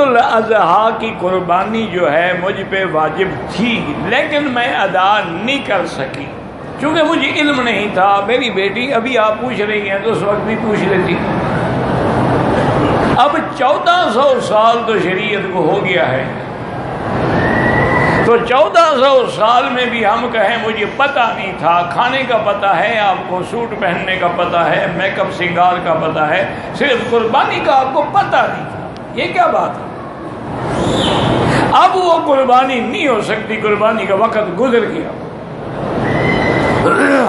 الاضحیٰ کی قربانی جو ہے مجھ پہ واجب تھی، لیکن میں ادا نہیں کر سکی چونکہ مجھے علم نہیں تھا۔ میری بیٹی ابھی آپ پوچھ رہی ہیں تو اس وقت بھی پوچھ لیتی۔ اب 1400 سال تو شریعت کو ہو گیا ہے، تو 1400 سال میں بھی ہم کہیں مجھے پتہ نہیں تھا، کھانے کا پتہ ہے آپ کو، سوٹ پہننے کا پتہ ہے، میک اپ سنگار کا پتہ ہے، صرف قربانی کا آپ کو پتہ نہیں تھا، یہ کیا بات ہے؟ اب وہ قربانی نہیں ہو سکتی، قربانی کا وقت گزر گیا۔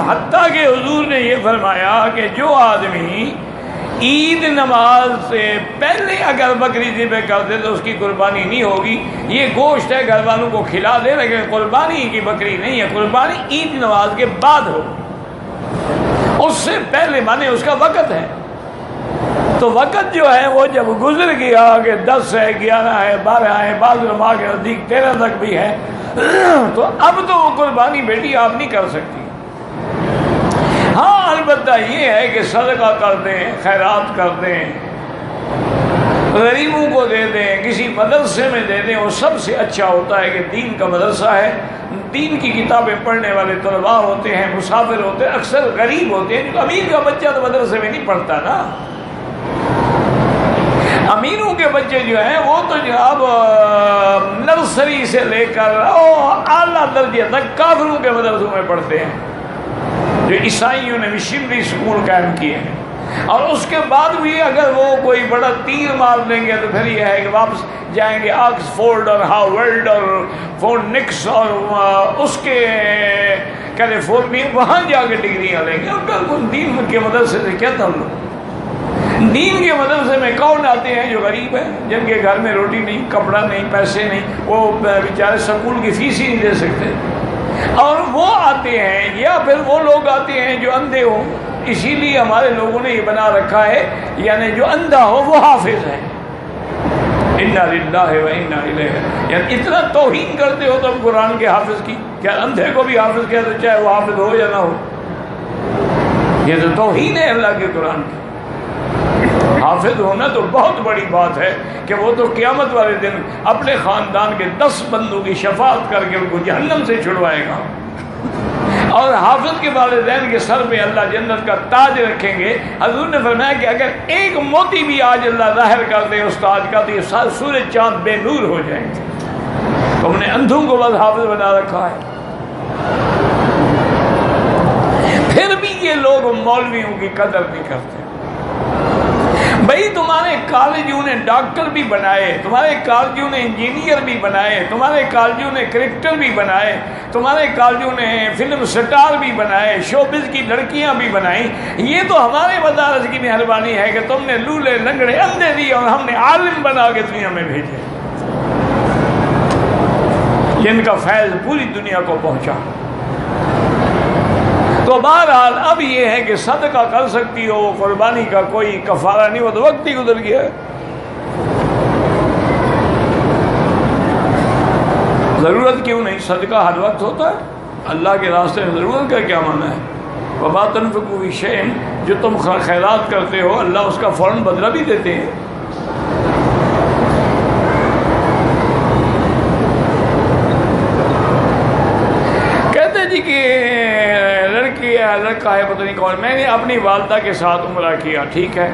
حتیٰ کہ حضور نے یہ فرمایا کہ جو آدمی عید نماز سے پہلے اگر بکری ذبح کر دے تو اس کی قربانی نہیں ہوگی، یہ گوشت ہے گھر والوں کو کھلا دے، لیکن قربانی کی بکری نہیں ہے، قربانی عید نماز کے بعد ہو، اس سے پہلے مانے اس کا وقت ہے۔ تو وقت جو ہے وہ جب گزر گیا کہ 10 ہے، 11 ہے، 12 ہے، بعض علماء کے نزدیک 13 تک بھی ہے، تو اب تو وہ قربانی بیٹی آپ نہیں کر سکتی۔ ہاں البتہ یہ ہے کہ صدقہ کر دیں، خیرات کر دیں، غریبوں کو دے دیں، کسی مدرسے میں دے دیں، وہ سب سے اچھا ہوتا ہے کہ دین کا مدرسہ ہے، دین کی کتابیں پڑھنے والے طلباء ہوتے ہیں، مسافر ہوتے ہیں، اکثر غریب ہوتے ہیں، امیر کا بچہ تو مدرسے میں نہیں پڑھتا نا۔ امیروں کے بچے جو ہیں وہ تو جناب نرسری سے لے کر اعلیٰ درجے تک کافروں کے مدرسوں میں پڑھتے ہیں، جو عیسائیوں نے مشنری اسکول قائم کیے ہیں، اور اس کے بعد بھی اگر وہ کوئی بڑا تیر مار لیں گے تو پھر یہ ہے کہ واپس جائیں گے آکسفورڈ اور ہارورڈ اور فورنکس اور اس کے کیلیفورنیا، وہاں جا کے ڈگریاں لیں گے۔ اور دین کے مدرسے سے کیا تعلق؟ دین کے مدرسے میں کون آتے ہیں؟ جو غریب ہیں، جن کے گھر میں روٹی نہیں، کپڑا نہیں، پیسے نہیں، وہ بیچارے سکول کی فیس ہی نہیں دے سکتے، اور وہ آتے ہیں، یا پھر وہ لوگ آتے ہیں جو اندھے ہوں، اسی لیے ہمارے لوگوں نے یہ بنا رکھا ہے، یعنی جو اندھا ہو وہ حافظ ہے۔ انا للہ و انا الیہ، یعنی اتنا توہین کرتے ہو تم قرآن کے حافظ کی، کیا اندھے کو بھی حافظ کہہ دو چاہے وہ حافظ ہو یا نہ ہو؟ یہ تو توہین ہے اللہ کے قرآن کی۔ حافظ ہونا تو بہت بڑی بات ہے کہ وہ تو قیامت والے دن اپنے خاندان کے 10 بندوں کی شفاعت کر کے ان کو جہنم سے چھڑوائے گا، اور حافظ کے والدین کے سر پہ اللہ جنت کا تاج رکھیں گے۔ حضور نے فرمایا کہ اگر ایک موتی بھی آج اللہ ظاہر کر دے اس تاج کا تو یہ سورج چاند بے نور ہو جائیں گے۔ تو ہم نے اندھوں کو بس حافظ بنا رکھا ہے۔ پھر بھی یہ لوگ مولویوں کی قدر نہیں کرتے۔ بھئی تمہارے کالجوں نے ڈاکٹر بھی بنائے، تمہارے کالجوں نے انجینئر بھی بنائے، تمہارے کالجوں نے کرکٹر بھی بنائے، تمہارے کالجوں نے فلم سٹار بھی بنائے، شوبز کی لڑکیاں بھی بنائیں، یہ تو ہمارے مدارس کی مہربانی ہے کہ تم نے لولے لنگڑے اندھے دیے اور ہم نے عالم بنا کے دنیا میں بھیجے، جن کا فیض پوری دنیا کو پہنچا۔ تو بہرحال اب یہ ہے کہ صدقہ کر سکتی ہو، قربانی کا کوئی کفارہ نہیں، وہ تو وقت ہی گزر گیا ہے۔ ضرورت کیوں نہیں؟ صدقہ ہر وقت ہوتا ہے، اللہ کے راستے میں ضرورت کا کیا معنی ہے؟ وَمَا تُنْفِقُوا مِنْ شَيْءٍ، جو تم خیرات کرتے ہو اللہ اس کا فوراً بدلہ بھی دیتے ہیں۔ کہتے جی کہ لڑکی ہے، لڑکا ہے، پتہ نہیں کون، میں نے اپنی والدہ کے ساتھ عمرہ کیا، ٹھیک ہے،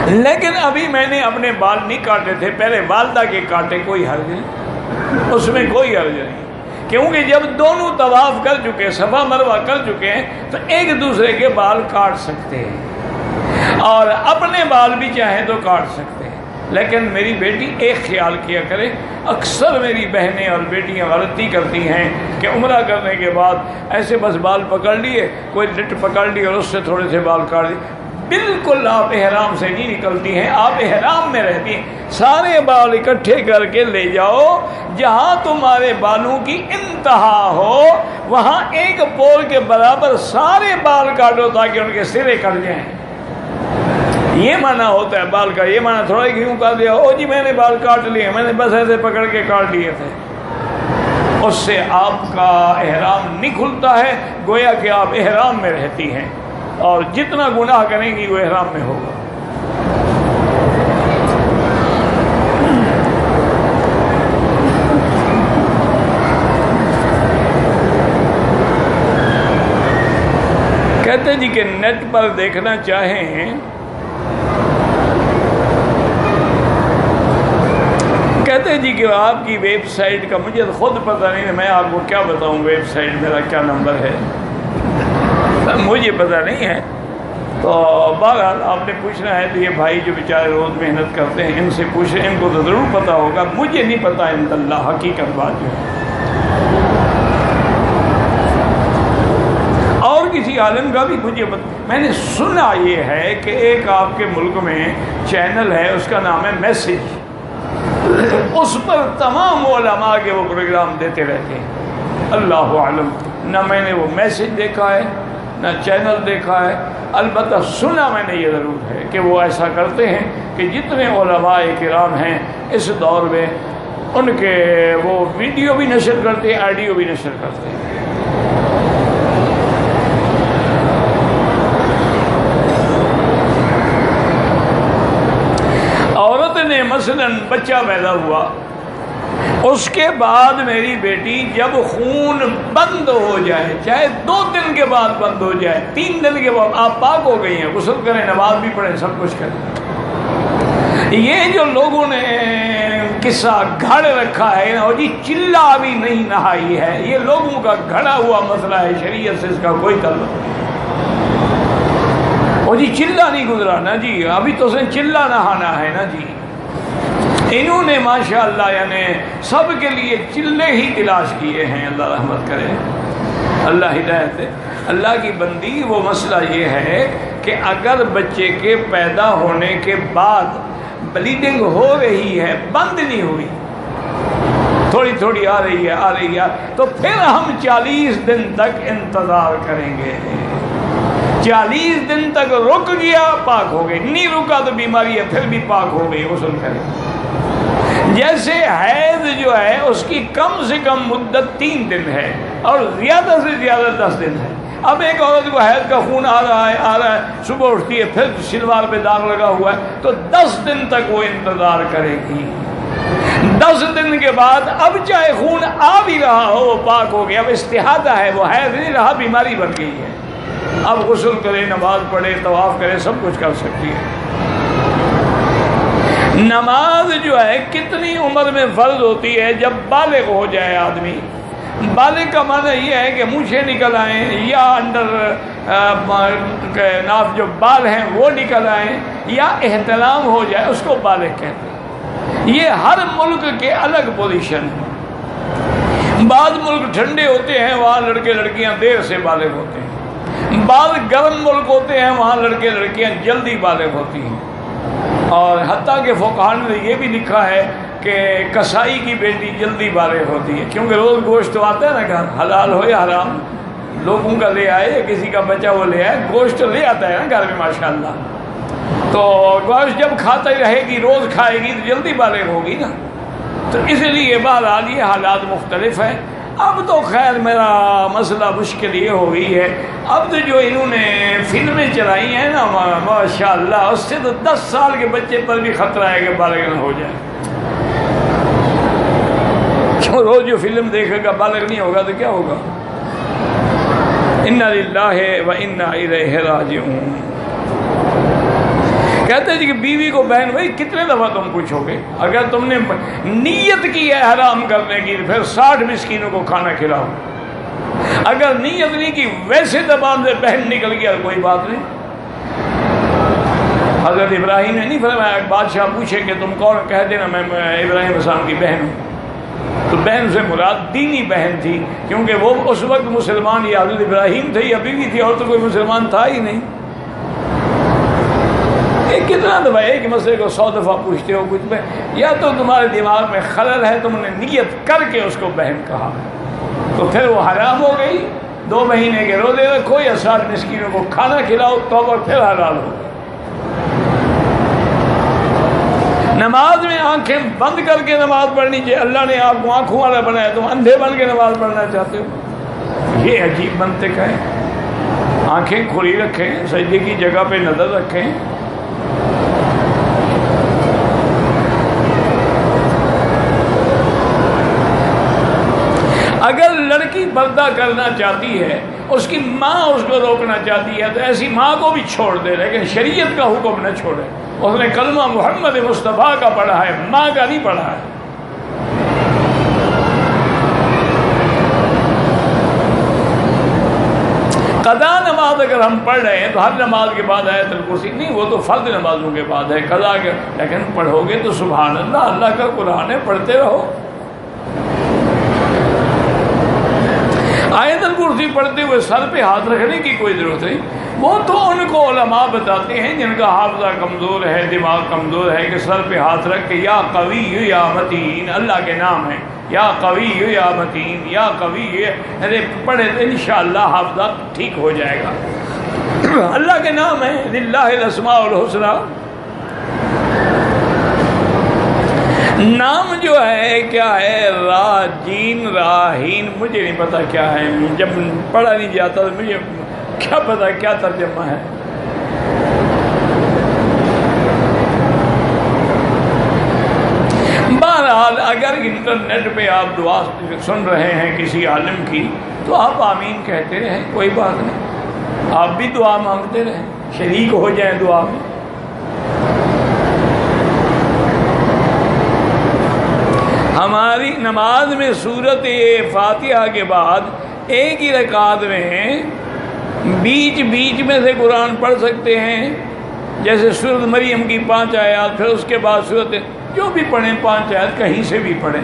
لیکن ابھی میں نے اپنے بال نہیں کاٹے تھے، پہلے والدہ کے کاٹے، کوئی حرج نہیں، اس میں کوئی حرج نہیں، کیونکہ جب دونوں طواف کر چکے، صفا مروہ کر چکے ہیں تو ایک دوسرے کے بال کاٹ سکتے ہیں، اور اپنے بال بھی چاہیں تو کاٹ سکتے ہیں۔ لیکن میری بیٹی ایک خیال کیا کرے، اکثر میری بہنیں اور بیٹیاں غلطی کرتی ہیں کہ عمرہ کرنے کے بعد ایسے بس بال پکڑ لیے، کوئی لٹ پکڑ لی اور اس سے تھوڑے سے بال کاٹ دیے۔ بالکل آپ احرام سے نہیں نکلتی ہیں، آپ احرام میں رہتی ہیں، سارے بال اکٹھے کر کے لے جاؤ، جہاں تمہارے بالوں کی انتہا ہو وہاں ایک پول کے برابر سارے بال کاٹو تاکہ ان کے سرے کٹ جائیں۔ یہ معنی ہوتا ہے بال کا، یہ معنی تھوڑا کیوں کر دیا او جی میں نے بال کاٹ لیے، میں نے بس ایسے پکڑ کے کاٹ لیے تھے، اس سے آپ کا احرام نہیں کھلتا ہے، گویا کہ آپ احرام میں رہتی ہیں، اور جتنا گناہ کریں گی وہ احرام میں ہوگا۔ کہ نیٹ پر دیکھنا چاہیں، کہتے جی کہ آپ کی ویب سائٹ کا مجھے خود پتہ نہیں، میں آپ کو کیا بتاؤں ویب سائٹ میرا کیا نمبر ہے، مجھے پتہ نہیں ہے۔ تو بہرحال آپ نے پوچھنا ہے تو یہ بھائی جو بیچارے روز محنت کرتے ہیں ان سے پوچھیں، ان کو تو ضرور پتہ ہوگا، مجھے نہیں پتہ اللہ حقیقت بات جو ہے۔ اور کسی عالم کا بھی مجھے میں نے سنا یہ ہے کہ ایک آپ کے ملک میں چینل ہے، اس کا نام ہے میسج، اس پر تمام علماء کے وہ پروگرام دیتے رہتے ہیں۔ اللہ عالم، نہ میں نے وہ میسج دیکھا ہے نہ چینل دیکھا ہے، البتہ سنا میں نے یہ ضرور ہے کہ وہ ایسا کرتے ہیں کہ جتنے علماء کرام ہیں اس دور میں ان کے وہ ویڈیو بھی نشر کرتے ہیں، آڈیو بھی نشر کرتے ہیں۔ عورت نے مثلاً بچہ پیدا ہوا، اس کے بعد میری بیٹی جب خون بند ہو جائے، چاہے 2 دن کے بعد بند ہو جائے، 3 دن کے بعد، آپ پاک ہو گئی ہیں، غسل کریں، نماز بھی پڑھیں، سب کچھ کریں۔ یہ جو لوگوں نے قصہ گھڑ رکھا ہے اور جی چلہ بھی نہیں نہائی ہے، یہ لوگوں کا گھڑا ہوا مسئلہ ہے، شریعت سے اس کا کوئی تعلق نہیں۔ اور جی چلہ نہیں گزرا نا جی، ابھی تو سے چلہ نہانا ہے نا جی۔ انہوں نے ماشاءاللہ یعنی سب کے لیے چلے ہی تلاش کیے ہیں، اللہ رحمت کرے، اللہ ہدایت دے۔ اللہ کی بندی، وہ مسئلہ یہ ہے کہ اگر بچے کے پیدا ہونے کے بعد بلیڈنگ ہو رہی ہے، بند نہیں ہوئی، تھوڑی تھوڑی آ رہی ہے تو پھر ہم 40 دن تک انتظار کریں گے۔ 40 دن تک رک گیا، پاک ہو گئی، نہیں رکا تو بیماری ہے، پھر بھی پاک ہو گئی، غسل کریں۔ جیسے حیض جو ہے اس کی کم سے کم مدت 3 دن ہے اور زیادہ سے زیادہ 10 دن ہے۔ اب ایک عورت کو حیض کا خون آ رہا ہے، صبح اٹھتی ہے، پھر شلوار پہ داغ لگا ہوا ہے، تو 10 دن تک وہ انتظار کرے گی۔ 10 دن کے بعد اب چاہے خون آ بھی رہا ہو، وہ پاک ہو گیا، اب استحاضہ ہے، وہ حیض نہیں رہا، بیماری بن گئی ہے، اب غسل کرے، نماز پڑھے، طواف کرے، سب کچھ کر سکتی ہے۔ نماز جو ہے کتنی عمر میں فرض ہوتی ہے؟ جب بالغ ہو جائے آدمی۔ بالغ کا معنی یہ ہے کہ مونچھیں نکل آئیں یا انڈر ناف جو بال ہیں وہ نکل آئیں یا احتلام ہو جائے، اس کو بالغ کہتے ہیں۔ یہ ہر ملک کے الگ پوزیشن ہے۔ بعض ملک ٹھنڈے ہوتے ہیں، وہاں لڑکے لڑکیاں دیر سے بالغ ہوتے ہیں۔ بعض گرم ملک ہوتے ہیں، وہاں لڑکے لڑکیاں جلدی بالغ ہوتی ہیں۔ اور حتیٰ کہ فقہاء نے یہ بھی لکھا ہے کہ کسائی کی بیٹی جلدی بالغ ہوتی ہے، کیونکہ روز گوشت تو آتا ہے نا گھر، حلال ہو یا حرام، لوگوں کا لے آئے یا کسی کا بچہ وہ لے آئے، گوشت لے آتا ہے نا گھر میں ماشاءاللہ، تو گوشت جب کھاتا ہی رہے گی، روز کھائے گی، تو جلدی بالغ ہوگی نا۔ تو اس لیے بہرحال یہ حالات مختلف ہیں۔ اب تو خیر میرا مسئلہ مشکل یہ ہو گئی ہے، اب تو جو انہوں نے فلمیں چلائی ہیں نا ماشاءاللہ، اس سے تو 10 سال کے بچے پر بھی خطرہ ہے کہ بالغ نہ ہو جائے۔ کیوں روز جو فلم دیکھے گا بالغ نہیں ہوگا تو کیا ہوگا؟ انا للہ و انا الیہ راجعون۔ کہتے ہیں کہ بیوی کو بہن بھائی کتنے دفعہ تم پوچھو گے؟ اگر تم نے نیت کی ہے حرام کرنے کی پھر 60 مسکینوں کو کھانا کھلاؤ، اگر نیت نہیں کی ویسے زبان سے بہن نکل گیا کوئی بات نہیں۔ حضرت ابراہیم نے نہیں فرمایا بادشاہ پوچھے کہ تم کون، کہہ دینا میں ابراہیم السلام کی بہن ہوں، تو بہن سے مراد دینی بہن تھی، کیونکہ وہ اس وقت مسلمان یا حضرت ابراہیم تھے یا بیوی تھی، اور تو کوئی مسلمان تھا ہی نہیں۔ کتنا دفعہ ایک مسئلے کو 100 دفعہ پوچھتے ہو کچھ میں، یا تو تمہارے دماغ میں خلل ہے، تم نے نیت کر کے اس کو بہن کہا تو پھر وہ حرام ہو گئی۔ 2 مہینے کے روزے رکھو یا 60 مسکینوں کو کھانا کھلاؤ تو پھر حلال ہو گئی۔ نماز میں آنکھیں بند کر کے نماز پڑھنی چاہیے، اللہ نے آپ کو آنکھوں والا بنایا، تم اندھے بن کے نماز پڑھنا چاہتے ہو؟ یہ عجیب منطق ہے۔ آنکھیں کھلی رکھیں، سجدے کی جگہ پہ نظر رکھیں۔ اگر لڑکی پردہ کرنا چاہتی ہے، اس کی ماں اس کو روکنا چاہتی ہے، تو ایسی ماں کو بھی چھوڑ دے، لیکن شریعت کا حکم نہ چھوڑے۔ اس نے کلمہ محمد مصطفیٰ کا پڑھا ہے، ماں کا نہیں پڑھا ہے۔ قضا نماز اگر ہم پڑھ رہے ہیں تو ہر نماز کے بعد آیت الکرسی نہیں، وہ تو فرض نمازوں کے بعد ہے، قضا کے، لیکن پڑھو گے تو سبحان اللہ، اللہ کا قرآن ہے، پڑھتے رہو۔ آیت الکرسی پڑھتے ہوئے سر پہ ہاتھ رکھنے کی کوئی ضرورت نہیں، وہ تو ان کو علماء بتاتے ہیں جن کا حافظہ کمزور ہے، دماغ کمزور ہے، کہ سر پہ ہاتھ رکھ کے یا قوی یا متین، اللہ کے نام ہے، یا قوی یا متین، یا قوی، ارے پڑھے تو انشاءاللہ حافظہ ٹھیک ہو جائے گا۔ اللہ کے نام ہے، للہ الاسماء الحسنی۔ نام جو ہے کیا ہے، را جین راہین، مجھے نہیں پتا کیا ہے، جب پڑھا نہیں جاتا تو مجھے کیا پتا کیا ترجمہ ہے۔ بہرحال اگر انٹرنیٹ پہ آپ دعا سن رہے ہیں کسی عالم کی تو آپ آمین کہتے رہیں، کوئی بات نہیں، آپ بھی دعا مانگتے رہیں، شریک ہو جائیں دعا میں۔ ہماری نماز میں سورت فاتحہ کے بعد ایک ہی رکعت میں بیچ میں سے قرآن پڑھ سکتے ہیں، جیسے سورت مریم کی 5 آیات، پھر اس کے بعد سورت جو بھی پڑھیں 5 آیات کہیں سے بھی پڑھیں،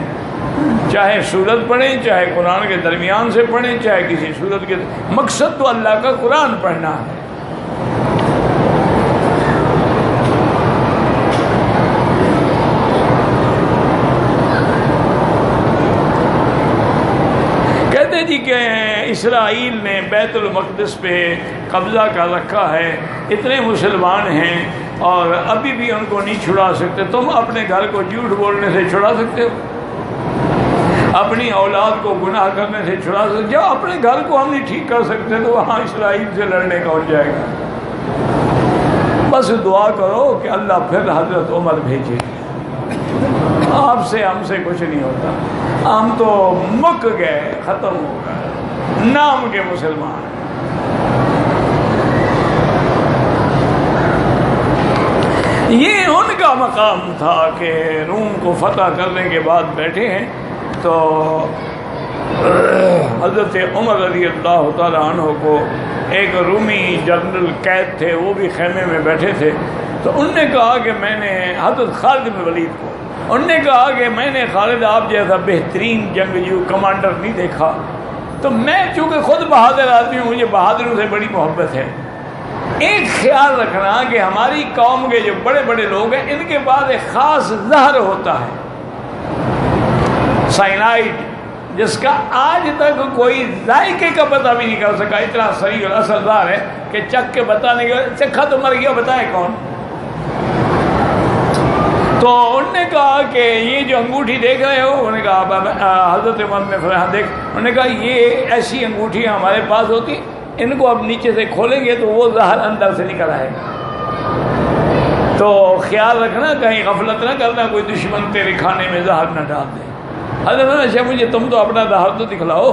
چاہے سورت پڑھیں، چاہے قرآن کے درمیان سے پڑھیں، چاہے کسی سورت کے، مقصد تو اللہ کا قرآن پڑھنا ہے۔ جی کہ اسرائیل نے بیت المقدس پہ قبضہ کر رکھا ہے، اتنے مسلمان ہیں اور ابھی بھی ان کو نہیں چھڑا سکتے۔ تم اپنے گھر کو جھوٹ بولنے سے چھڑا سکتے ہو، اپنی اولاد کو گناہ کرنے سے چھڑا سکتے، جب اپنے گھر کو ہم نہیں ٹھیک کر سکتے تو وہاں اسرائیل سے لڑنے کا ہو جائے گا۔ بس دعا کرو کہ اللہ پھر حضرت عمر بھیجے، آپ سے ہم سے کچھ نہیں ہوتا، ہم تو مک گئے، ختم ہو گئے، نام کے مسلمان۔ یہ ان کا مقام تھا کہ روم کو فتح کرنے کے بعد بیٹھے ہیں تو حضرت عمر رضی اللہ تعالیٰ عنہ کو ایک رومی جنرل قید تھے، وہ بھی خیمے میں بیٹھے تھے، تو انہوں نے کہا کہ میں نے حضرت خالد بن ولید کو، انہوں نے کہا کہ میں نے خالد آپ جیسا بہترین جنگجو کمانڈر نہیں دیکھا، تو میں چونکہ خود بہادر آدمی ہوں، مجھے بہادروں سے بڑی محبت ہے، ایک خیال رکھنا کہ ہماری قوم کے جو بڑے بڑے لوگ ہیں ان کے پاس ایک خاص زہر ہوتا ہے، سائنائڈ، جس کا آج تک کوئی ذائقے کا پتہ بھی نہیں کر سکا، اتنا صحیح اور اثردار ہے کہ چکھ کے بتانے کے، چکھا تو مر گیا، بتائے کون۔ تو انہوں نے کہا کہ یہ جو انگوٹھی دیکھ رہے ہو، انہوں نے کہا، حضرت عمر نے فرمایا دیکھ، انہوں نے کہا یہ ایسی انگوٹھی ہمارے پاس ہوتی، ان کو اب نیچے سے کھولیں گے تو وہ زہر اندر سے نکل آئے گا، تو خیال رکھنا کہیں غفلت نہ کرنا، کوئی دشمن تیرے کھانے میں زہر نہ ڈال دے۔ حضرت نے اچھا مجھے تم تو اپنا زہر تو دکھلاؤ،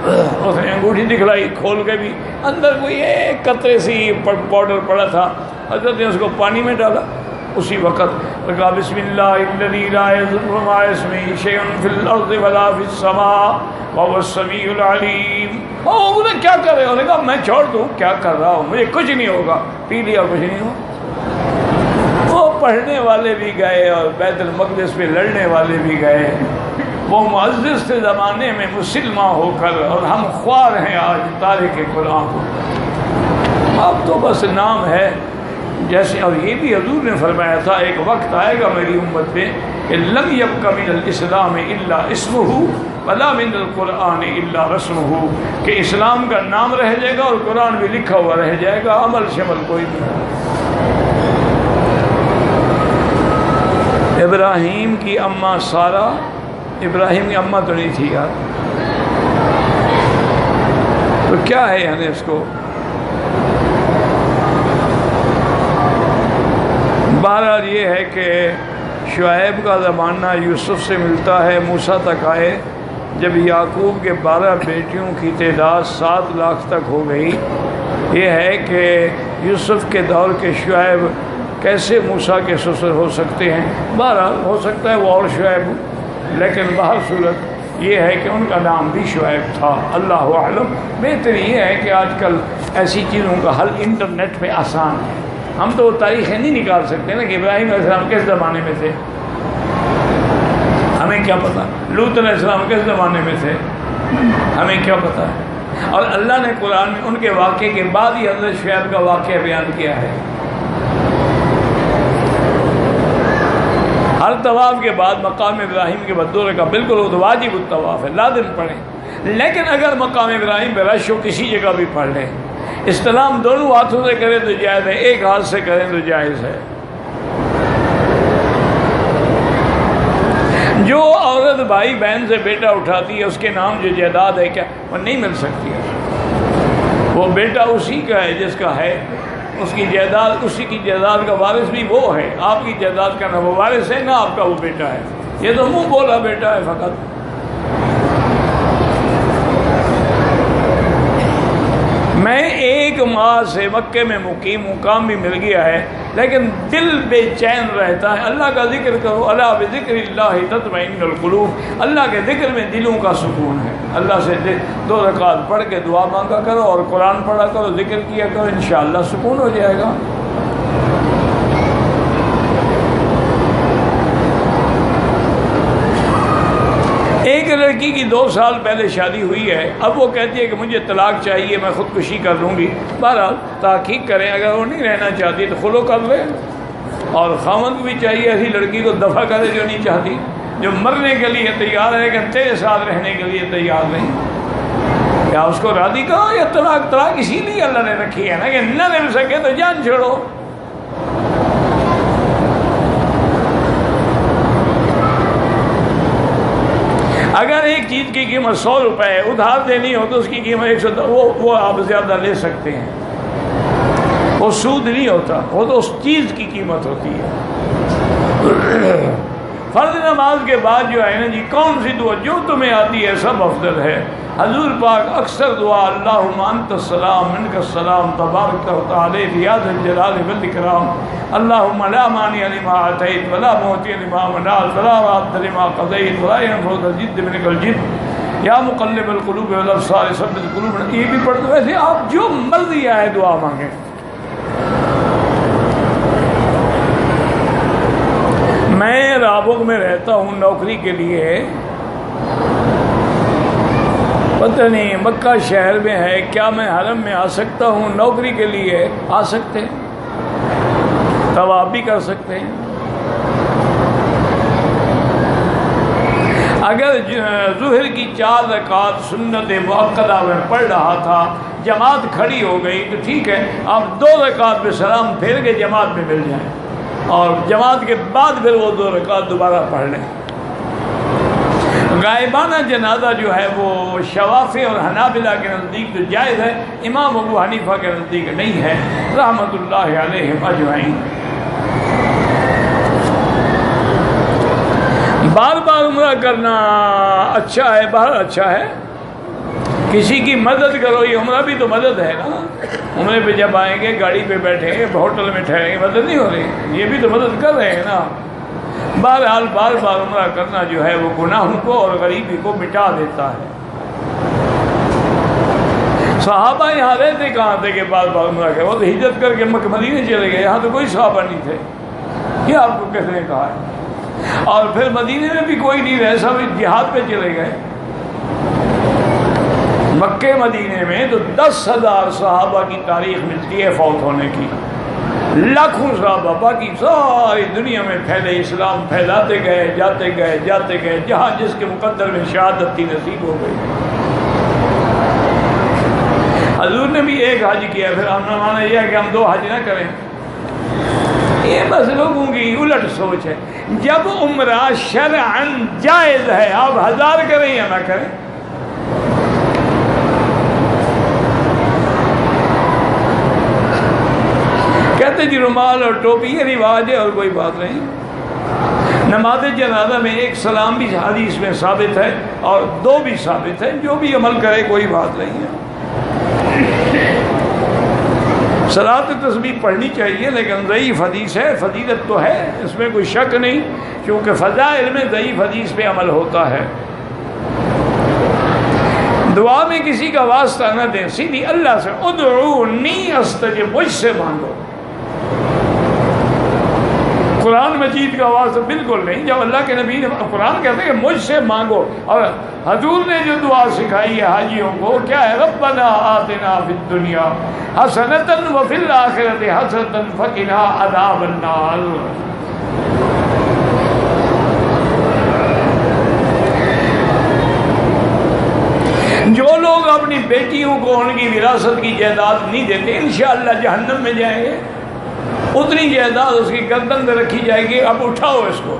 اس نے انگوٹھی دکھلائی، کھول کے بھی اندر کوئی ایک قطرے سی پاؤڈر پڑا تھا، حضرت نے اس کو پانی میں ڈالا، اسی وقت کہا بسم اللہ الذی لا یضر مع اسمہ شیء فی الارض ولا فی السماء وهو السمیع العلیم۔ وہ کیا کر رہے ہو؟ انہوں نے کہا میں چھوڑ دوں، کیا کر رہا ہوں، مجھے کچھ نہیں ہوگا، پی لیا کچھ نہیں ہوا۔ وہ پڑھنے والے بھی گئے اور بیت المقدس پہ لڑنے والے بھی گئے، وہ معزز تھے زمانے میں مسلمان ہو کر، اور ہم خوار ہیں آج تارک قرآن کو، اب تو بس نام ہے جیسے۔ اور یہ بھی حضور نے فرمایا تھا ایک وقت آئے گا میری امت پہ کہ لم یبق من الاسلام الا اسمہ ولا من القرآن الا رسمہ، کہ اسلام کا نام رہ جائے گا اور قرآن بھی لکھا ہوا رہ جائے گا، عمل شمل کوئی نہیں۔ ابراہیم کی اماں سارہ، ابراہیم کی اماں تو نہیں تھی یار، تو کیا ہے یعنی اس کو، بہرحال یہ ہے کہ شعیب کا زمانہ یوسف سے ملتا ہے، موسیٰ تک آئے، جب یعقوب کے 12 بیٹیوں کی تعداد 7 لاکھ تک ہو گئی، یہ ہے کہ یوسف کے دور کے شعیب کیسے موسیٰ کے سسر ہو سکتے ہیں؟ بہرحال ہو سکتا ہے وہ اور شعیب، لیکن بہر صورت یہ ہے کہ ان کا نام بھی شعیب تھا، اللہ اعلم۔ بہتر یہ ہے کہ آج کل ایسی چیزوں کا حل انٹرنیٹ پہ آسان ہے، ہم تو تاریخیں نہیں نکال سکتے نا کہ ابراہیم علیہ السلام کس زمانے میں تھے، ہمیں کیا پتہ؟ لوط علیہ السلام کس زمانے میں تھے، ہمیں کیا پتہ ہے؟ اور اللہ نے قرآن میں ان کے واقعے کے بعد ہی حضرت شعیب کا واقعہ بیان کیا ہے۔ ہر طواف کے بعد مقام ابراہیم کے بعد 2 رکعت بالکل وہ تو واجب الطواف ہے، لازم پڑھیں، لیکن اگر مقام ابراہیم پہ رش ہو کسی جگہ بھی پڑھ لیں، استلام دونوں ہاتھوں سے کریں تو جائز ہے، ایک ہاتھ سے کریں تو جائز ہے۔ جو عورت بھائی بہن سے بیٹا اٹھاتی ہے اس کے نام جو جائیداد ہے کیا وہ نہیں مل سکتی ہے، وہ بیٹا اسی کا ہے جس کا ہے، اس کی جائیداد، اسی کی جائیداد کا وارث بھی وہ ہے، آپ کی جائیداد کا نہ وہ وارث ہے نہ آپ کا وہ بیٹا ہے، یہ تو منہ بولا بیٹا ہے فقط۔ میں 1 ماہ سے مکے میں مقیم ہوں، کام بھی مل گیا ہے، لیکن دل بے چین رہتا ہے۔ اللہ کا ذکر کرو، الا بذکر اللہ تطمئن القلوب، اللہ کے ذکر میں دلوں کا سکون ہے۔ اللہ سے 2 رکعت پڑھ کے دعا مانگا کرو اور قرآن پڑھا کرو، ذکر کیا کرو، انشاءاللہ سکون ہو جائے گا۔ ایک لڑکی کی 2 سال پہلے شادی ہوئی ہے، اب وہ کہتی ہے کہ مجھے طلاق چاہیے، میں خودکشی کر لوں گی۔ بہرحال تحقیق کریں، اگر وہ نہیں رہنا چاہتی تو خلو کر لے، اور خاوند بھی چاہیے ایسی لڑکی کو دفع کرے جو نہیں چاہتی، جو مرنے کے لیے تیار ہے لیکن تیرے ساتھ رہنے کے لیے تیار نہیں، یا اس کو راضی کرو، یا طلاق اسی لیے اللہ نے رکھی ہے نا کہ نہ مل سکے تو جان چھوڑو۔ اگر ایک چیز کی قیمت 100 روپے ہے، ادھار دینی ہو تو اس کی قیمت 110، وہ آپ زیادہ لے سکتے ہیں، وہ سود نہیں ہوتا، وہ تو اس چیز کی قیمت ہوتی ہے۔ فرض نماز کے بعد جو ہے نا جی، کون سی دعا جو تمہیں آتی ہے سب افضل ہے۔ حضور پاک اکثر دعا اللہم انت السلام منک السلام تبارک و تعالی یا ذا الجلال والاکرام اللہم لا مانع لما اعطیت ولا معطی لما منعت ولا راد لما قضیت ولا ينفع ذا الجد منک الجد یا مقلب القلوب والابصار ثبت قلوبنا، یہ بھی پڑھ دو۔ ویسے آپ جو مرضی آئے دعا مانگیں۔ میں رابغ میں رہتا ہوں نوکری کے لیے، پتہ نہیں مکہ شہر میں ہے، کیا میں حرم میں آ سکتا ہوں؟ نوکری کے لیے آ سکتے ہیں، طواف بھی کر سکتے ہیں۔ اگر ظہر کی 4 رکعت سنت مؤکدہ میں پڑھ رہا تھا، جماعت کھڑی ہو گئی تو ٹھیک ہے، آپ 2 رکعت پہ سلام پھیر کے جماعت میں مل جائیں، اور جماعت کے بعد پھر وہ 2 رکعت دوبارہ پڑھ لیں۔ غائبانہ جنازہ جو ہے وہ شوافی اور حنابلہ کے نزدیک تو جائز ہے، امام ابو حنیفہ کے نزدیک نہیں ہے، رحمۃ اللہ علیہم اجمعین۔ بار بار عمرہ کرنا اچھا ہے، باہر اچھا ہے، کسی کی مدد کرو، یہ عمرہ بھی تو مدد ہے نا۔ عمرے پہ جب آئیں گے، گاڑی پہ بیٹھیں گے، ہوٹل میں ٹھہریں گے، مدد نہیں ہو رہی، یہ بھی تو مدد کر رہے ہیں نا۔ بہرحال بار بار عمرہ کرنا جو ہے وہ گناہوں کو اور غریبی کو مٹا دیتا ہے۔ صحابہ یہاں رہتے کہاں تھے کہ بار بار عمرہ کرے؟ وہ تو ہجرت کر کے مکہ مدینے چلے گئے، یہاں تو کوئی صحابہ نہیں تھے، یہ آپ کو کس نے کہا ہے؟ اور پھر مدینے میں بھی کوئی نہیں رہے، سب جہاد پہ چلے گئے۔ مکے مدینے میں تو 10,000 صحابہ کی تاریخ ملتی ہے فوت ہونے کی، لاکھوں صحابہ باقی ساری دنیا میں پھیلے، اسلام پھیلاتے گئے، جاتے گئے جاتے گئے، جہاں جس کے مقدر میں شہادت تھی نصیب ہو گئی۔ حضور نے بھی ایک حج کیا، پھر ہم نے مانا یہ ہے کہ ہم 2 حج نہ کریں، یہ بس لوگوں کی الٹ سوچ ہے۔ جب عمرہ شرعاً جائز ہے، آپ 1000 کریں یا نہ کریں، کہتے جی رومال اور ٹوپی یہ رواج ہے اور کوئی بات نہیں۔ نماز جنازہ میں ایک سلام بھی حدیث میں ثابت ہے اور دو بھی ثابت ہے، جو بھی عمل کرے کوئی بات نہیں ہے۔ صلاۃ تسبیح پڑھنی چاہیے لیکن ضعیف حدیث ہے، فضیلت تو ہے اس میں کوئی شک نہیں، کیونکہ فضائل میں ضعیف حدیث پہ عمل ہوتا ہے۔ دعا میں کسی کا واسطہ نہ دیں، سیدھی اللہ سے ادعونی استجب، مجھ سے مانگو۔ قرآن مجید کا واسطہ بالکل نہیں، جب اللہ کے نبی نے قرآن کہتے ہیں کہ مجھ سے مانگو، اور حضور نے جو دعا سکھائی ہے حاجیوں کو کیا ہے، ربنا آتنا فی الدنیا حسنۃ وفی الآخرۃ حسنۃ وقنا عذاب النار۔ جو لوگ اپنی بیٹیوں کو ان کی وراثت کی جائیداد نہیں دیتے انشاءاللہ جہنم میں جائیں گے، اتنی جائیداد اس کی گردن میں رکھی جائے گی، اب اٹھاؤ اس کو۔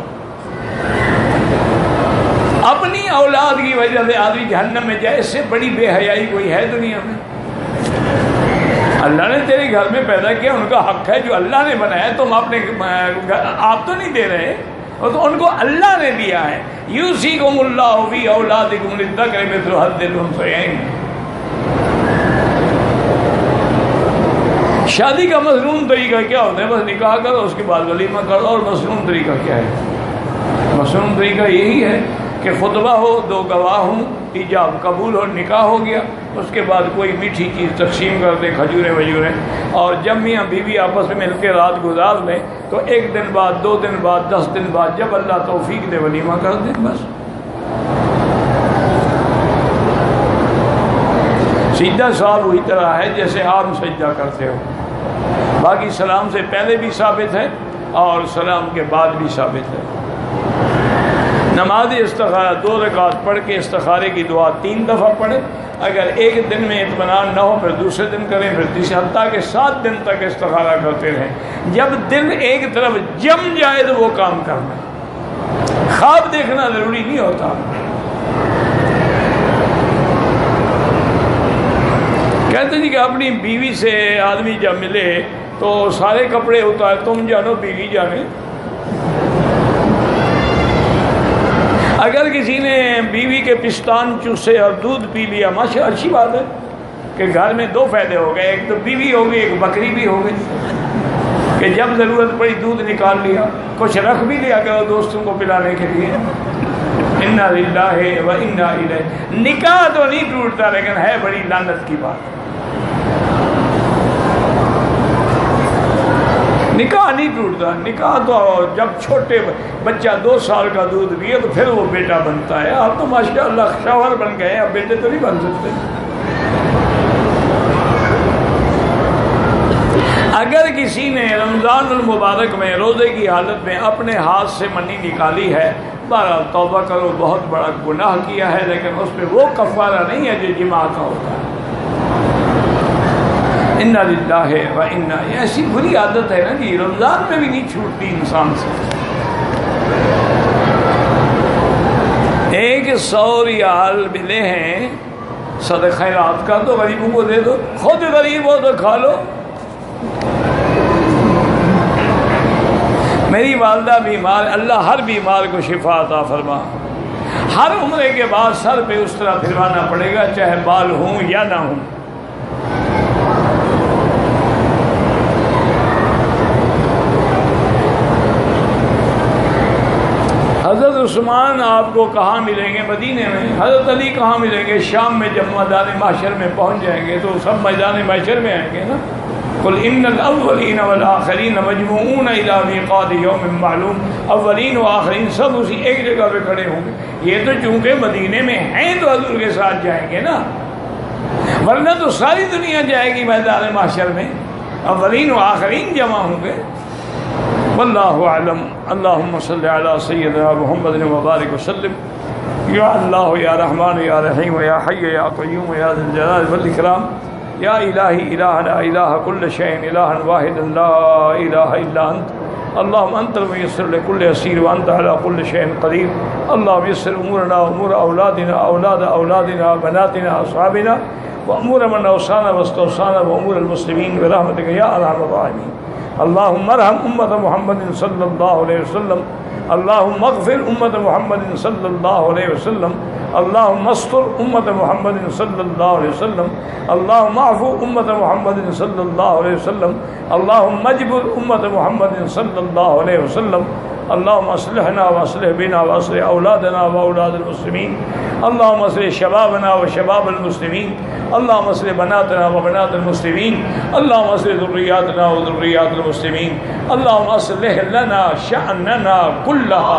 اپنی اولاد کی وجہ سے آدمی جہنم میں جائے، اس سے بڑی بے حیائی کوئی ہے دنیا میں؟ اللہ نے تیرے گھر میں پیدا کیا، ان کا حق ہے جو اللہ نے بنایا، تم اپنے آپ تو نہیں دے رہے، اور تو ان کو اللہ نے دیا ہے۔ یوصیکم اللہ فی اولادکم للذکر مثل حظ الانثیین۔ شادی کا مسنون طریقہ کیا ہوتا ہے؟ بس نکاح کرو، اس کے بعد ولیمہ کرو، اور مسنون طریقہ کیا ہے؟ مسنون طریقہ یہی ہے کہ خطبہ ہو، دو گواہ ہوں، ایجاب قبول ہو، نکاح ہو گیا، اس کے بعد کوئی میٹھی چیز تقسیم کر دیں، کھجوریں وجوریں، اور جب میاں بیوی آپس میں مل کے رات گزار لیں تو ایک دن بعد، 2 دن بعد، 10 دن بعد جب اللہ توفیق دے ولیمہ کر دیں، بس۔ سجدہ صاحب وہی طرح ہے جیسے آپ سجدہ کرتے ہو، باقی سلام سے پہلے بھی ثابت ہے اور سلام کے بعد بھی ثابت ہے۔ نماز استخارہ 2 رکعت پڑھ کے استخارے کی دعا 3 دفعہ پڑھیں، اگر ایک دن میں اطمینان نہ ہو پھر دوسرے دن کریں، پھر تیسرے، حتیٰ کہ 7 دن تک استخارہ کرتے رہیں۔ جب دل ایک طرف جم جائے تو وہ کام کرنا، خواب دیکھنا ضروری نہیں ہوتا۔ کہتے ہیں کہ اپنی بیوی سے آدمی جب ملے تو سارے کپڑے اتارے، تم جانو بیوی جانے۔ اگر کسی نے بیوی کے پستان چوسے اور دودھ پی لیا، ماشاء اچھی بات ہے کہ گھر میں 2 فائدے ہو گئے، ایک تو بیوی ہو گئی، ایک بکری بھی ہو گئی کہ جب ضرورت پڑی دودھ نکال لیا، کچھ رکھ بھی لیا کرو دوستوں کو پلانے کے لیے۔ انا للہ و انا الیہ۔ نکاح تو نہیں ٹوٹتا لیکن ہے بڑی لعنت کی بات، نکاح نہیں ٹوٹتا۔ نکاح تو جب چھوٹے بچہ 2 سال کا دودھ پیے تو پھر وہ بیٹا بنتا ہے۔ آپ تو ماشاءاللہ شوہر بن گئے، اب بیٹے تو نہیں بن سکتے۔ اگر کسی نے رمضان المبارک میں روزے کی حالت میں اپنے ہاتھ سے منی نکالی ہے، بہرحال توبہ کرو، بہت بڑا گناہ کیا ہے، لیکن اس پہ وہ کفارہ نہیں ہے جو جماع کا ہوتا ہے۔ انا للہ و انا، ایسی بری عادت ہے نا جی، رمضان میں بھی نہیں چھوٹتی انسان سے۔ 100 ریال ملے ہیں، صدقہ خیرات کر دو، غریبوں کو دے دو، خود غریب ہو تو کھا لو۔ میری والدہ بیمار، اللہ ہر بیمار کو شفا عطا فرما۔ ہر عمرے کے بعد سر پہ اس طرح پھروانا پڑے گا، چاہے بال ہوں یا نہ ہوں۔ حضرت عثمان آپ کو کہاں ملیں گے؟ مدینے میں۔ حضرت علی کہاں ملیں گے؟ شام میں جب میدان محشر میں پہنچ جائیں گے تو سب میدان محشر میں آئیں گے نا۔ قل ان الاولین والآخرین مجموعون الی میقات یوم معلوم، اولین و آخرین سب اسی ایک جگہ پہ کھڑے ہوں گے۔ یہ تو چونکہ مدینے میں ہیں تو حضور کے ساتھ جائیں گے نا، ورنہ تو ساری دنیا جائے گی میدان محشر میں، اولین و آخرین جمع ہوں گے۔ واللہ اعلم۔ اللہم صلی علی سیدنا محمد وبارک وسلم۔ یا اللہ یا رحمان یا رحیم یا حی یا قیوم یا ذی الجلال والاکرام، یا الہی الہنا الہ کل شیء الہا واحدا لا الہ الا انت، اللہم انت المیسر لکل یسیر وانت علی کل شیء قدیر۔ اللہم یسر امورنا امور اولادنا اولاد اولادنا بناتنا اصحابنا وامور من اوصانا واستوصانا وامور المسلمین برحمتک یا ارحم الراحمین۔ اللہم ارحم امت محمد صلی اللہ علیہ وسلم اللہم اغفر امت محمد صلی اللہ علیہ وسلم، اللہم استر امت محمد صلی اللہ علیہ وسلم، اللہم اعفو امت محمد صلی اللہ علیہ وسلم، اللہم اجبر امت محمد صلی اللہ علیہ وسلم، اللہم اصلحنا واصلح بنا واصلح اولادنا واولاد المسلمین، اللہم اصلح شبابنا وشباب المسلمین، اللہم اصلح بناتنا وبنات المسلمین، اللہم اصلح ذریاتنا وذریات المسلمین، اللہم اصلح لنا شأننا کلہا.